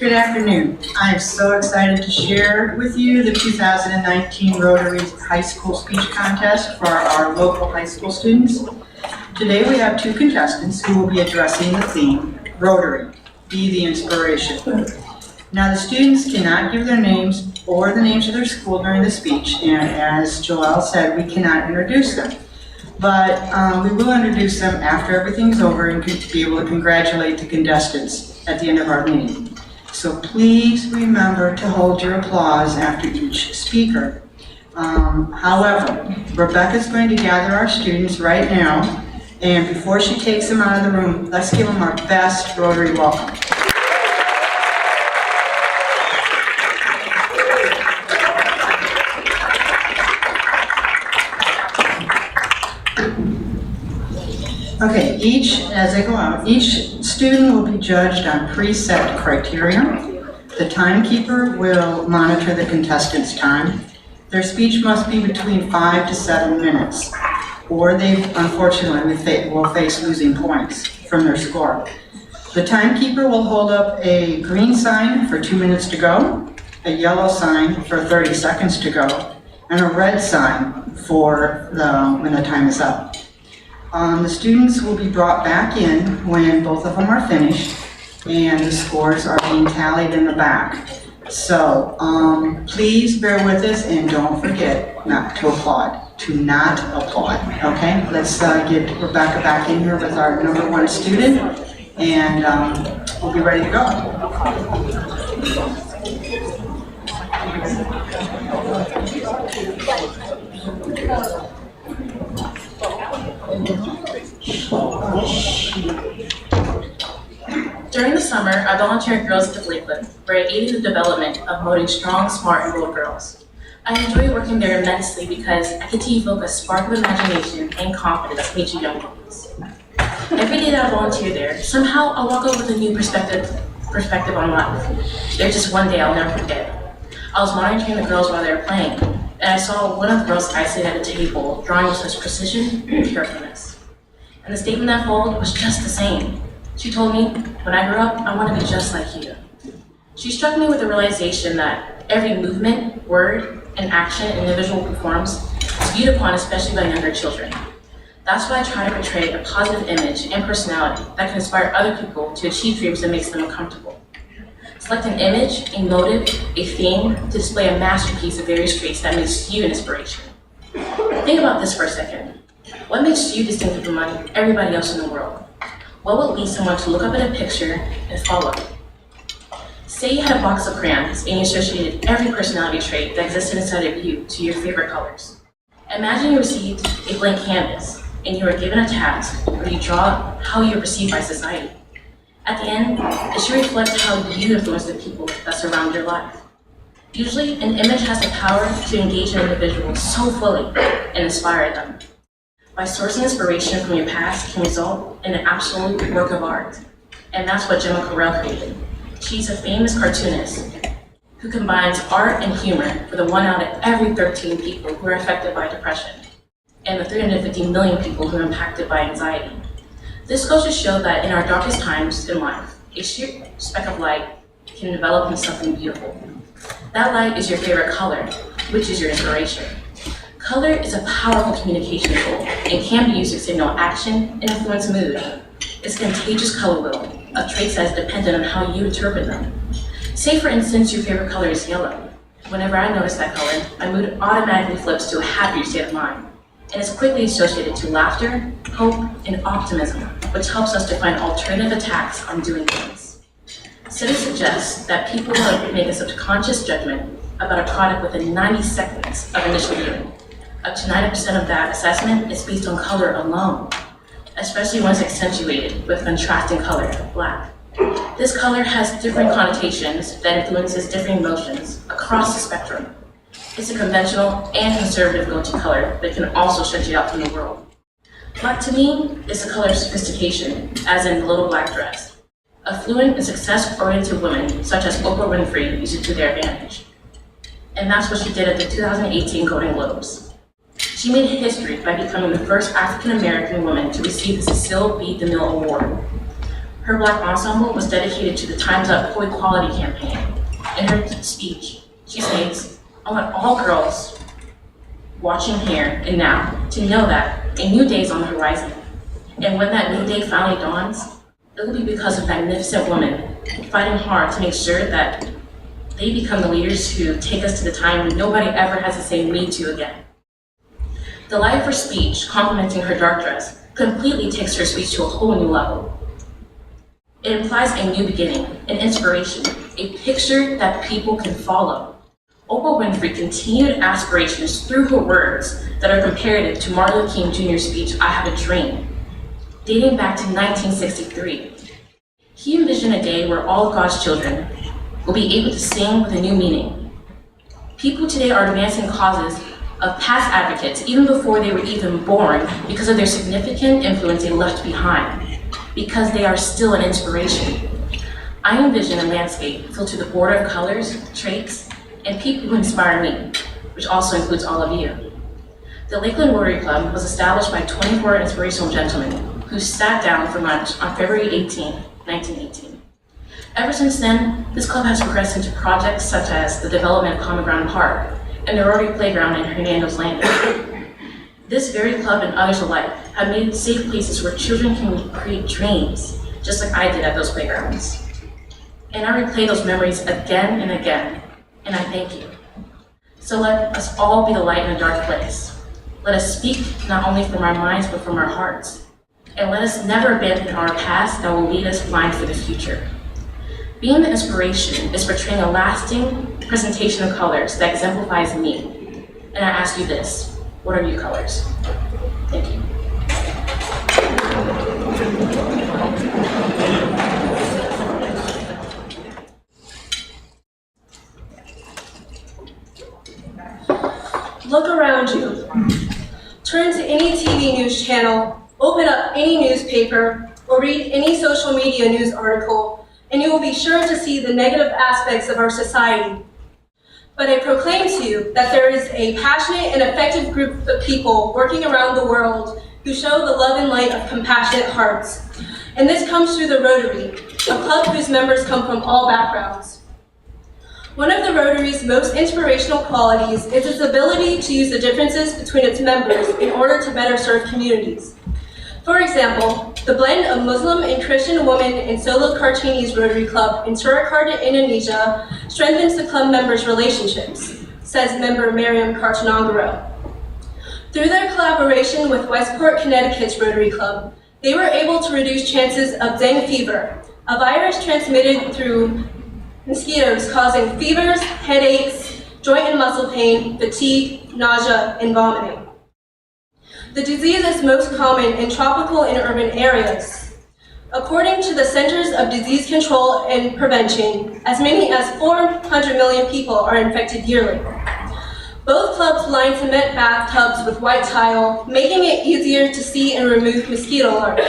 Good afternoon. I am so excited to share with you the 2019 Rotary High School Speech Contest for our local high school students. Today we have two contestants who will be addressing the theme, Rotary, Be the Inspiration. Now the students cannot give their names or the names of their school during the speech, and as Joelle said, we cannot introduce them. But we will introduce them after everything's over and be able to congratulate the contestants at the end of our meeting. So please remember to hold your applause after each speaker. However, Rebecca's going to gather our students right now, and before she takes them out of the room, let's give them our best Rotary welcome. Okay, as they go out, each student will be judged on preset criteria. The timekeeper will monitor the contestants' time. Their speech must be between 5 to 7 minutes, or they unfortunately will face losing points from their score. The timekeeper will hold up a green sign for 2 minutes to go, a yellow sign for 30 seconds to go, and a red sign for when the time is up. The students will be brought back in when both of them are finished and the scores are being tallied in the back. So please bear with us and don't forget not to applaud, okay? Let's get Rebecca back in here with our number one student, and we'll be ready to go. During the summer, I volunteered at Girls at the Lakeland, where I aided the development of molding strong, smart, and bold girls. I enjoy working there immensely because I get to evoke a spark of imagination and confidence in each young ladies. Every day that I volunteer there, somehow I walk up with a new perspective on life. There's just one day I'll never forget. I was monitoring the girls while they were playing, and I saw one of the girls isolate at a table, drawing with such precision and carefulness. And the statement that followed was just the same. She told me, when I grow up, I want to be just like you. She struck me with the realization that every movement, word, and action an individual performs is viewed upon especially by younger children. That's why I try to portray a positive image and personality that can inspire other people to achieve dreams that makes them uncomfortable. Select an image, a motive, a theme to display a masterpiece of various traits that makes you an inspiration. Think about this for a second. What makes you distinctive among everybody else in the world? What would lead someone to look up at a picture and follow? Say you had a box of crayons and you associated every personality trait that existed inside of you to your favorite colors. Imagine you received a blank canvas and you were given a task where you draw how you're perceived by society. At the end, it should reflect how you influence the people that surround your life. Usually, an image has the power to engage an individual so fully and inspire them. By sourcing inspiration from your past can result in an absolute work of art. And that's what Gemma Carell created. She's a famous cartoonist who combines art and humor for the 1 out of every 13 people who are affected by depression, and the 350 million people who are impacted by anxiety. This goes to show that in our darkest times in life, a sheer speck of light can develop into something beautiful. That light is your favorite color, which is your inspiration. Color is a powerful communication tool and can be used to signal action and influence mood. It's a contagious color wheel of traits that is dependent on how you interpret them. Say, for instance, your favorite color is yellow. Whenever I notice that color, my mood automatically flips to a happier state of mind, and is quickly associated to laughter, hope, and optimism, which helps us to find alternative attacks on doing things. Studies suggest that people will make a subconscious judgment about a product within 90 seconds of initial viewing. Up to 90% of that assessment is based on color alone, especially when it's accentuated with contrasting color, black. This color has different connotations that influences different emotions across the spectrum. It's a conventional and conservative go-to color that can also shut you out from the world. Black to me is the color of sophistication, as in the little black dress. Affluent and success-oriented women, such as Oprah Winfrey, use it to their advantage. And that's what she did at the 2018 Golden Globes. She made history by becoming the first African-American woman to receive the Cecile B. DeMille Award. Her Black ensemble was dedicated to the Time's Up for Equality campaign. In her speech, she states, "I want all girls watching here and now to know that a new day is on the horizon. And when that new day finally dawns, it will be because of magnificent women fighting hard to make sure that they become the leaders who take us to the time when nobody ever has to say me too again." The light of her speech, complimenting her dark dress, completely takes her speech to a whole new level. It implies a new beginning, an inspiration, a picture that people can follow. Oprah Winfrey continued aspirations through her words that are comparative to Martin Luther King Jr.'s speech, "I Have a Dream," dating back to 1963. He envisioned a day where all of God's children will be able to sing with a new meaning. People today are advancing causes of past advocates even before they were even born because of their significant influence they left behind, because they are still an inspiration. I envision a landscape filled to the border of colors, traits, and people who inspire me, which also includes all of you. The Lakeland Rotary Club was established by 24 inspirational gentlemen who sat down for lunch on February 18, 1918. Ever since then, this club has progressed into projects such as the development of Common Ground Park and the Rotary Playground in Hernando's Landing. This very club and others alike have made safe places where children can create dreams, just like I did at those playgrounds. And I replay those memories again and again, and I thank you. So let us all be the light in a dark place. Let us speak not only from our minds, but from our hearts. And let us never abandon our past that will lead us blind for the future. Being the inspiration is portraying a lasting presentation of colors that exemplifies me. And I ask you this, what are your colors? Thank you. Look around you. Turn to any TV news channel, open up any newspaper, or read any social media news article, and you will be sure to see the negative aspects of our society. But I proclaim to you that there is a passionate and effective group of people working around the world who show the love and light of compassionate hearts. And this comes through the Rotary, a club whose members come from all backgrounds. One of the Rotary's most inspirational qualities is its ability to use the differences between its members in order to better serve communities. For example, the blend of Muslim and Christian women in Solo Kartini's Rotary Club in Surakarta, Indonesia, strengthens the club members' relationships, says member Miriam Kartanangaro. Through their collaboration with Westport, Connecticut's Rotary Club, they were able to reduce chances of dengue fever, a virus transmitted through mosquitoes causing fevers, headaches, joint and muscle pain, fatigue, nausea, and vomiting. The disease is most common in tropical and urban areas. According to the Centers of Disease Control and Prevention, as many as 400 million people are infected yearly. Both clubs line cement bathtubs with white tile, making it easier to see and remove mosquito larvae.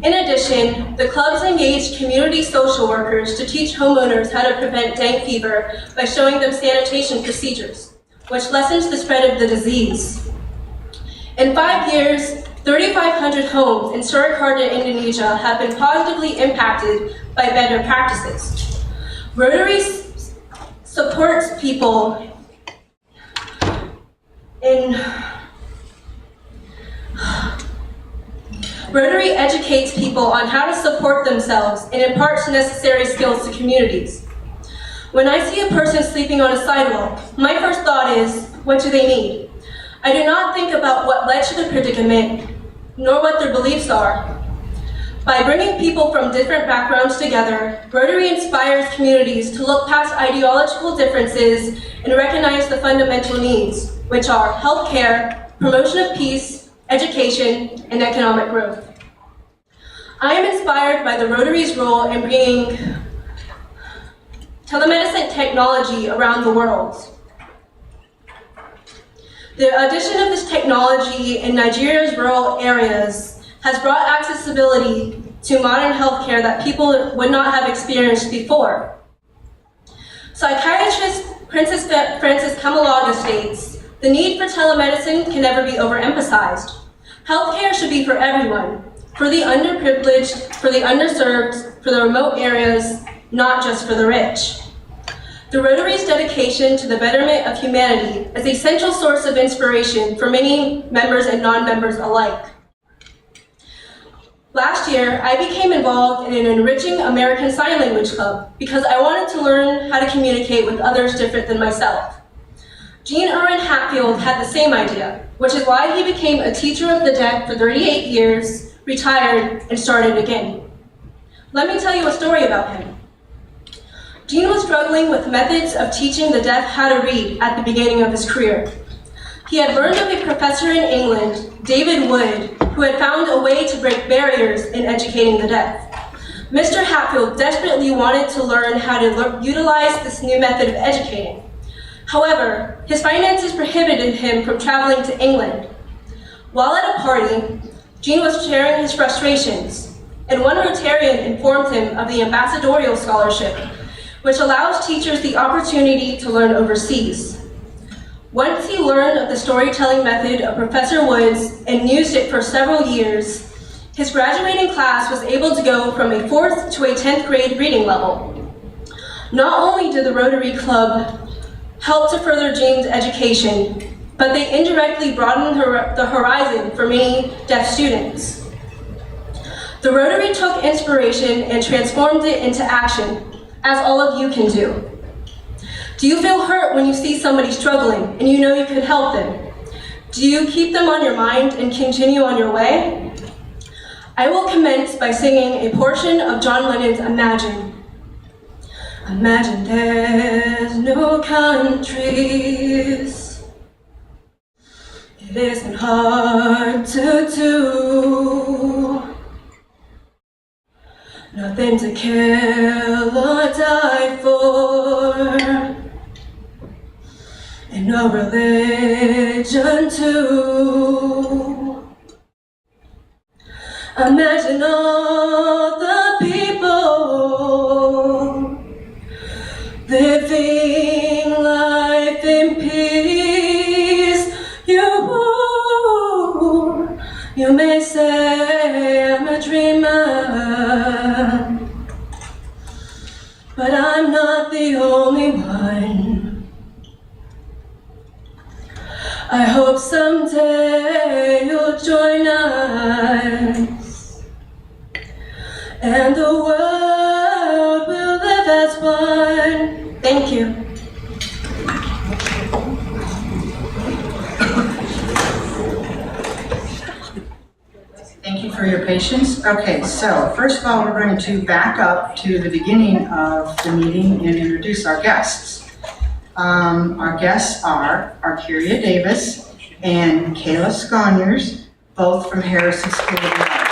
In addition, the clubs engage community social workers to teach homeowners how to prevent dengue fever by showing them sanitation procedures, which lessens the spread of the disease. In 5 years, 3,500 homes in Surakarta, Indonesia have been positively impacted by better practices. Rotary supports people Rotary educates people on how to support themselves and imparts necessary skills to communities. When I see a person sleeping on a sidewalk, my first thought is, what do they need? I do not think about what led to the predicament, nor what their beliefs are. By bringing people from different backgrounds together, Rotary inspires communities to look past ideological differences and recognize the fundamental needs, which are healthcare, promotion of peace, education, and economic growth. I am inspired by the Rotary's role in bringing telemedicine technology around the world. The addition of this technology in Nigeria's rural areas has brought accessibility to modern healthcare that people would not have experienced before. Psychiatrist Princess Frances Kamalaga states, "The need for telemedicine can never be overemphasized. Healthcare should be for everyone. for the underprivileged, for the underserved, for the remote areas, not just for the rich. The Rotary's dedication to the betterment of humanity is a central source of inspiration for many members and non-members alike. Last year, I became involved in an enriching American Sign Language Club because I wanted to learn how to communicate with others different than myself. Gene Erwin Hatfield had the same idea, which is why he became a teacher of the deaf for 38 years, retired, and started again. Let me tell you a story about him. Gene was struggling with methods of teaching the deaf how to read at the beginning of his career. He had learned of a professor in England, David Wood, who had found a way to break barriers in educating the deaf. Mr. Hatfield desperately wanted to learn how to utilize this new method of educating. However, his finances prohibited him from traveling to England. While at a party, Gene was sharing his frustrations, and one Rotarian informed him of the ambassadorial scholarship, which allows teachers the opportunity to learn overseas. Once he learned of the storytelling method of Professor Woods and used it for several years, his graduating class was able to go from a 4th to a 10th grade reading level. Not only did the Rotary Club help to further Gene's education, but they indirectly broadened the horizon for many deaf students. The Rotary took inspiration and transformed it into action, as all of you can do. Do you feel hurt when you see somebody struggling and you know you could help them? Do you keep them on your mind and continue on your way? I will commence by singing a portion of John Lennon's Imagine. Imagine there's no countries. It isn't hard to do. Nothing to kill or die for, and no religion too. Imagine all the people living life in peace. You may say I'm a dreamer, but I'm not the only one. I hope someday you'll join us, and the world will live as one. Thank you. Thank you for your patience. Okay, so first of all, we're going to back up to the beginning of the meeting and introduce our guests. Our guests are Arcuria Davis and Kayla Sconyers, both from Harrison School of the Arts.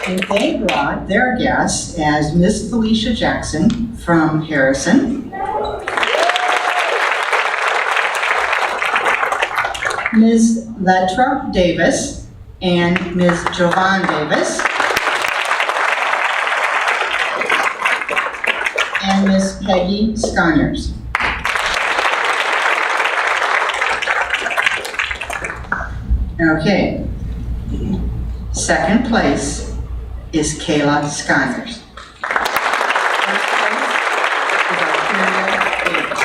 And they brought their guests as Miss Felicia Jackson from Harrison, Ms. Letra Davis and Ms. Jovan Davis, and Ms. Peggy Sconyers. Okay. Second place is Kayla Sconyers. First place is Arcuria Davis.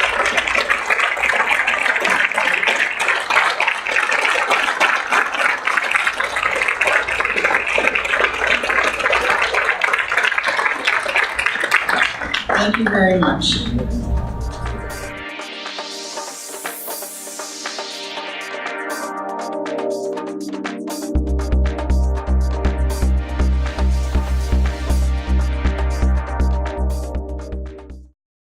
Thank you very much.